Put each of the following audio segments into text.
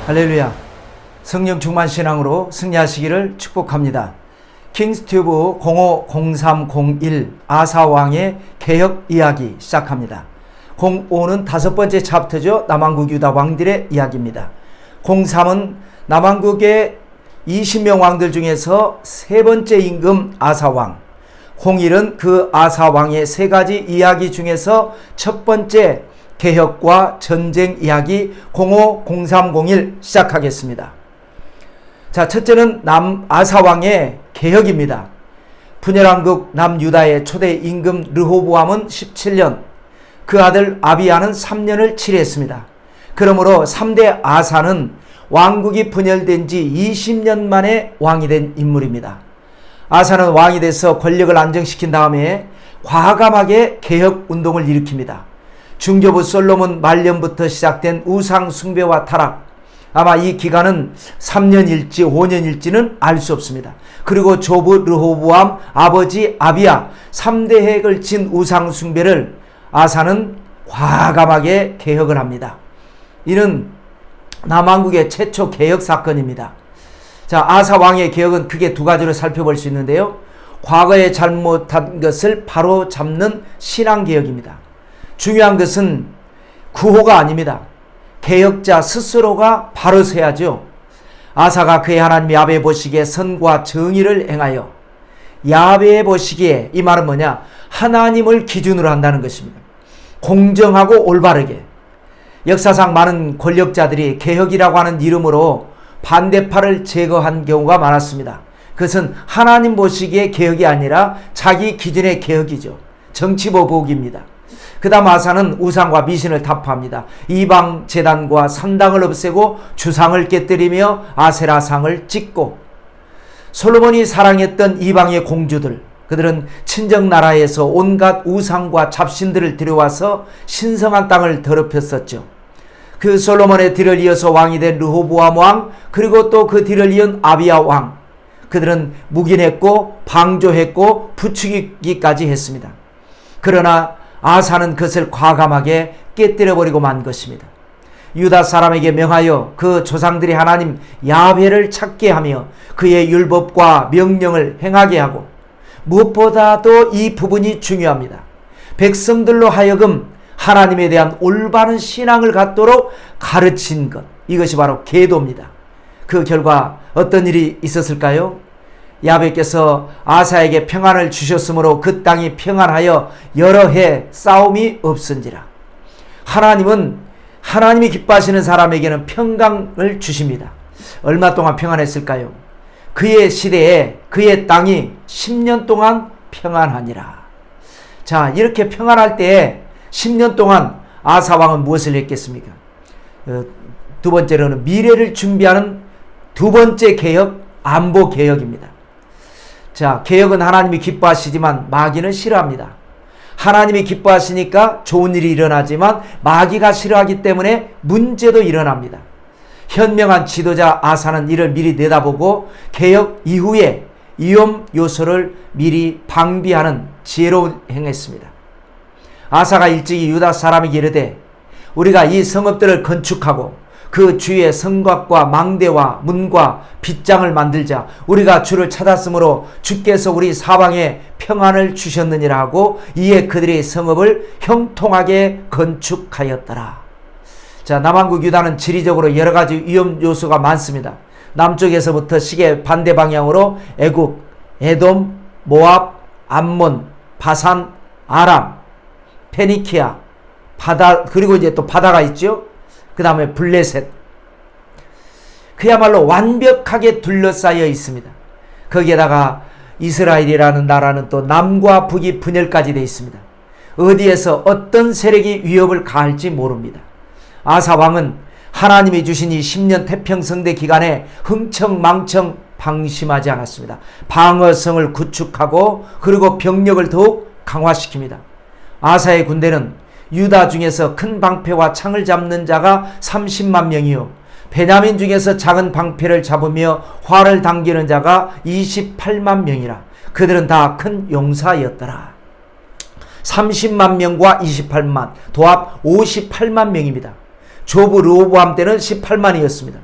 할렐루야. 성령 충만 신앙으로 승리하시기를 축복합니다. 킹스튜브 050301 아사왕의 개혁 이야기 시작합니다. 05는 5번째 챕터죠. 남왕국 유다 왕들의 이야기입니다. 03은 남왕국의 20명 왕들 중에서 3번째 임금 아사왕, 01은 그 아사왕의 3가지 이야기 중에서 첫 번째 개혁과 전쟁 이야기 050301 시작하겠습니다. 자, 첫째는 아사왕의 개혁입니다. 분열왕국 남유다의 초대 임금 르호보암은 17년, 그 아들 아비야는 3년을 치리했습니다. 그러므로 3대 아사는 왕국이 분열된 지 20년 만에 왕이 된 인물입니다. 아사는 왕이 돼서 권력을 안정시킨 다음에 과감하게 개혁운동을 일으킵니다. 중교부 솔로몬 말년부터 시작된 우상 숭배와 타락, 아마 이 기간은 3년일지 5년일지는 알 수 없습니다. 그리고 조부 르호보암, 아버지 아비야 3대에 걸친 우상 숭배를 아사는 과감하게 개혁을 합니다. 이는 남왕국의 최초 개혁 사건입니다. 자, 아사 왕의 개혁은 크게 2가지로 살펴볼 수 있는데요. 과거에 잘못한 것을 바로 잡는 신앙개혁입니다. 중요한 것은 구호가 아닙니다. 개혁자 스스로가 바로 서야죠. 아사가 그의 하나님 야훼 보시기에 선과 정의를 행하여, 야훼 보시기에 이 말은 뭐냐? 하나님을 기준으로 한다는 것입니다. 공정하고 올바르게. 역사상 많은 권력자들이 개혁이라고 하는 이름으로 반대파를 제거한 경우가 많았습니다. 그것은 하나님 보시기에 개혁이 아니라 자기 기준의 개혁이죠. 정치보복입니다. 그 다음 아사는 우상과 미신을 타파합니다. 이방 제단과 산당을 없애고 주상을 깨뜨리며 아세라상을 찍고, 솔로몬이 사랑했던 이방의 공주들, 그들은 친정 나라에서 온갖 우상과 잡신들을 들여와서 신성한 땅을 더럽혔었죠. 그 솔로몬의 뒤를 이어서 왕이 된 르호보암 왕, 그리고 또 그 뒤를 이은 아비야 왕, 그들은 묵인했고 방조했고 부추기기까지 했습니다. 그러나 아사는 그것을 과감하게 깨뜨려버리고 만 것입니다. 유다 사람에게 명하여 그 조상들이 하나님 야훼를 찾게 하며 그의 율법과 명령을 행하게 하고, 무엇보다도 이 부분이 중요합니다. 백성들로 하여금 하나님에 대한 올바른 신앙을 갖도록 가르친 것, 이것이 바로 계도입니다. 그 결과 어떤 일이 있었을까요? 야훼께서 아사에게 평안을 주셨으므로 그 땅이 평안하여 여러 해 싸움이 없은지라. 하나님은 하나님이 기뻐하시는 사람에게는 평강을 주십니다. 얼마 동안 평안했을까요? 그의 시대에 그의 땅이 10년 동안 평안하니라. 자, 이렇게 평안할 때에 10년 동안 아사 왕은 무엇을 했겠습니까? 두 번째로는 미래를 준비하는 두 번째 개혁, 안보 개혁입니다. 자, 개혁은 하나님이 기뻐하시지만 마귀는 싫어합니다. 하나님이 기뻐하시니까 좋은 일이 일어나지만 마귀가 싫어하기 때문에 문제도 일어납니다. 현명한 지도자 아사는 이를 미리 내다보고 개혁 이후에 위험 요소를 미리 방비하는 지혜로운 행했습니다. 아사가 일찍이 유다 사람에게 이르되, 우리가 이 성읍들을 건축하고 그 주위에 성곽과 망대와 문과 빗장을 만들자. 우리가 주를 찾았으므로 주께서 우리 사방에 평안을 주셨느니라 하고, 이에 그들이 성읍을 형통하게 건축하였더라. 자, 남왕국 유다는 지리적으로 여러 가지 위험 요소가 많습니다. 남쪽에서부터 시계 반대 방향으로 애굽, 에돔, 모압, 암몬, 바산, 아람, 페니키아, 바다, 그리고 이제 또 바다가 있죠. 그 다음에 블레셋. 그야말로 완벽하게 둘러싸여 있습니다. 거기에다가 이스라엘이라는 나라는 또 남과 북이 분열까지 되어 있습니다. 어디에서 어떤 세력이 위협을 가할지 모릅니다. 아사 왕은 하나님이 주신 이 10년 태평성대 기간에 흥청망청 방심하지 않았습니다. 방어성을 구축하고 그리고 병력을 더욱 강화시킵니다. 아사의 군대는 유다 중에서 큰 방패와 창을 잡는 자가 30만 명이요, 베냐민 중에서 작은 방패를 잡으며 활을 당기는 자가 28만 명이라. 그들은 다 큰 용사였더라. 30만 명과 28만, 도합 58만 명입니다. 조부 르호보암 때는 18만이었습니다.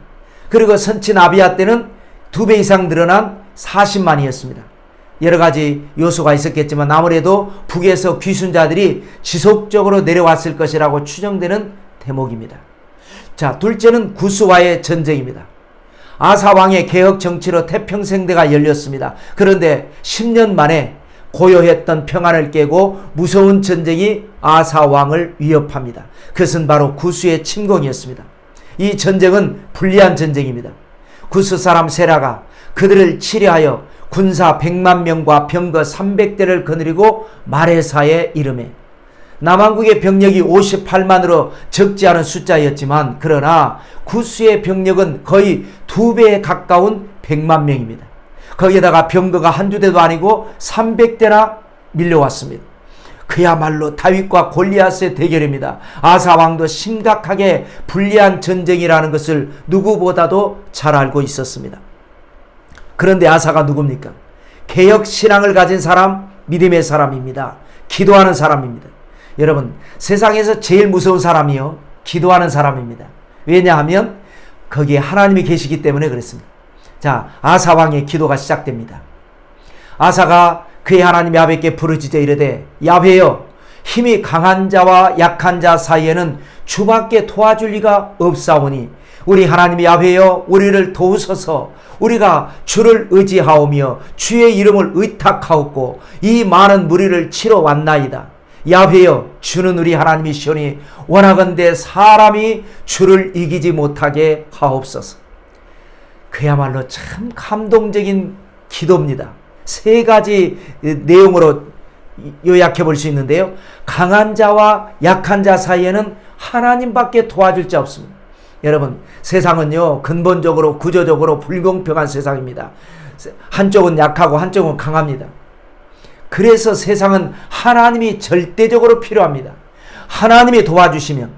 그리고 선친 아비야 때는 2배 이상 늘어난 40만이었습니다. 여러 가지 요소가 있었겠지만 아무래도 북에서 귀순자들이 지속적으로 내려왔을 것이라고 추정되는 대목입니다. 자, 둘째는 구스와의 전쟁입니다. 아사 왕의 개혁 정치로 태평성대가 열렸습니다. 그런데 10년 만에 고요했던 평안을 깨고 무서운 전쟁이 아사 왕을 위협합니다. 그것은 바로 구스의 침공이었습니다. 이 전쟁은 불리한 전쟁입니다. 구스 사람 세라가 그들을 치려하여 군사 100만 명과 병거 300대를 거느리고 마레사에 이르매, 남왕국의 병력이 58만으로 적지 않은 숫자였지만 그러나 구스의 병력은 거의 2배에 가까운 100만 명입니다. 거기에다가 병거가 한두 대도 아니고 300대나 밀려왔습니다. 그야말로 다윗과 골리앗의 대결입니다. 아사 왕도 심각하게 불리한 전쟁이라는 것을 누구보다도 잘 알고 있었습니다. 그런데 아사가 누굽니까? 개혁 신앙을 가진 사람, 믿음의 사람입니다. 기도하는 사람입니다. 여러분, 세상에서 제일 무서운 사람이요, 기도하는 사람입니다. 왜냐하면 거기에 하나님이 계시기 때문에 그렇습니다. 자, 아사 왕의 기도가 시작됩니다. 아사가 그의 하나님 야훼께 부르짖어 이르되, 야훼여, 힘이 강한 자와 약한 자 사이에는 주밖에 도와줄 리가 없사오니 우리 하나님 야훼여, 우리를 도우소서. 우리가 주를 의지하오며 주의 이름을 의탁하옵고 이 많은 무리를 치러 왔나이다. 야훼여, 주는 우리 하나님이시오니 원하건대 사람이 주를 이기지 못하게 하옵소서. 그야말로 참 감동적인 기도입니다. 3가지 내용으로 요약해 볼 수 있는데요. 강한 자와 약한 자 사이에는 하나님밖에 도와줄 자 없습니다. 여러분, 세상은요, 근본적으로 구조적으로 불공평한 세상입니다. 한쪽은 약하고 한쪽은 강합니다. 그래서 세상은 하나님이 절대적으로 필요합니다. 하나님이 도와주시면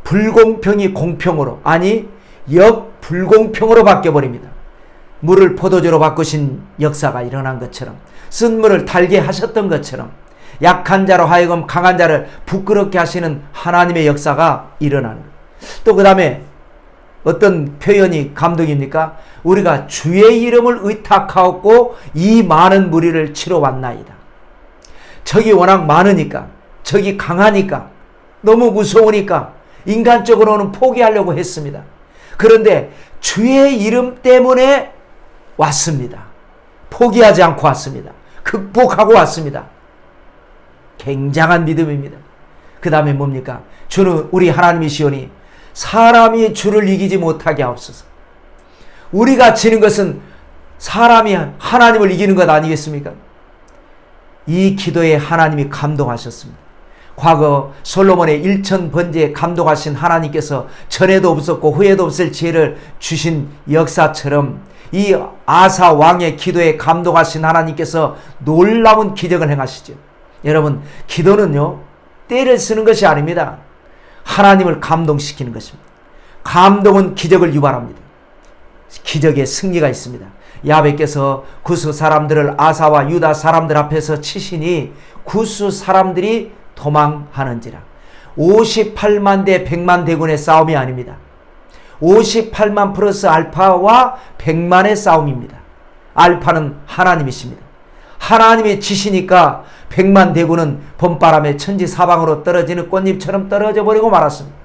불공평이 공평으로, 아니 역불공평으로 바뀌어버립니다. 물을 포도주로 바꾸신 역사가 일어난 것처럼, 쓴 물을 달게 하셨던 것처럼 약한 자로 하여금 강한 자를 부끄럽게 하시는 하나님의 역사가 일어나는 거예요. 또 그 다음에 어떤 표현이 감동입니까? 우리가 주의 이름을 의탁하옵고 이 많은 무리를 치러 왔나이다. 적이 워낙 많으니까, 적이 강하니까, 너무 무서우니까 인간적으로는 포기하려고 했습니다. 그런데 주의 이름 때문에 왔습니다. 포기하지 않고 왔습니다. 극복하고 왔습니다. 굉장한 믿음입니다. 그 다음에 뭡니까? 주는 우리 하나님이시오니 사람이 주를 이기지 못하게 하옵소서. 우리가 지는 것은 사람이 하나님을 이기는 것 아니겠습니까? 이 기도에 하나님이 감동하셨습니다. 과거 솔로몬의 1000번제에 감동하신 하나님께서 전에도 없었고 후에도 없을 지혜를 주신 역사처럼 이 아사 왕의 기도에 감동하신 하나님께서 놀라운 기적을 행하시죠. 여러분, 기도는요, 때를 쓰는 것이 아닙니다. 하나님을 감동시키는 것입니다. 감동은 기적을 유발합니다. 기적의 승리가 있습니다. 야훼께서 구스 사람들을 아사와 유다 사람들 앞에서 치시니 구스 사람들이 도망하는지라. 58만 대 100만 대군의 싸움이 아닙니다. 58만 플러스 알파와 100만의 싸움입니다. 알파는 하나님이십니다. 하나님이 치시니까 100만 대군은 봄바람에 천지사방으로 떨어지는 꽃잎처럼 떨어져 버리고 말았습니다.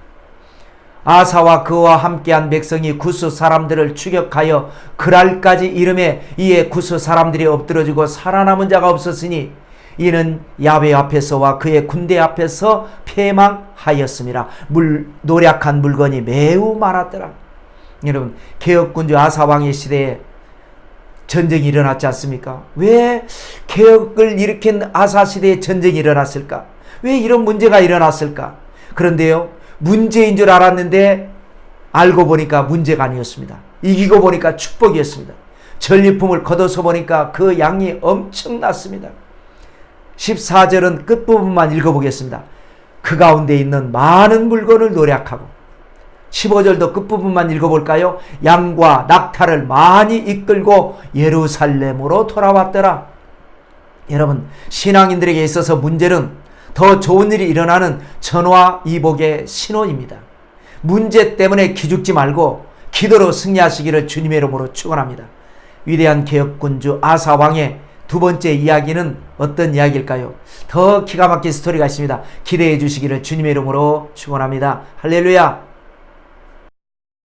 아사와 그와 함께한 백성이 구스 사람들을 추격하여 그랄까지 이름에 이에 구스 사람들이 엎드러지고 살아남은 자가 없었으니 이는 야훼 앞에서와 그의 군대 앞에서 패망하였음이라. 노력한 물건이 매우 많았더라. 여러분, 개혁군주 아사왕의 시대에 전쟁이 일어났지 않습니까? 왜 개혁을 일으킨 아사 시대에 전쟁이 일어났을까? 왜 이런 문제가 일어났을까? 그런데요, 문제인 줄 알았는데 알고 보니까 문제가 아니었습니다. 이기고 보니까 축복이었습니다. 전리품을 거둬서 보니까 그 양이 엄청났습니다. 14절은 끝부분만 읽어보겠습니다. 그 가운데 있는 많은 물건을 노력하고, 15절도 끝부분만 읽어볼까요? 양과 낙타를 많이 이끌고 예루살렘으로 돌아왔더라. 여러분, 신앙인들에게 있어서 문제는 더 좋은 일이 일어나는 전화이복의 신호입니다. 문제 때문에 기죽지 말고 기도로 승리하시기를 주님의 이름으로 축원합니다. 위대한 개혁군주 아사 왕의 두 번째 이야기는 어떤 이야기일까요? 더 기가 막힌 스토리가 있습니다. 기대해 주시기를 주님의 이름으로 축원합니다. 할렐루야.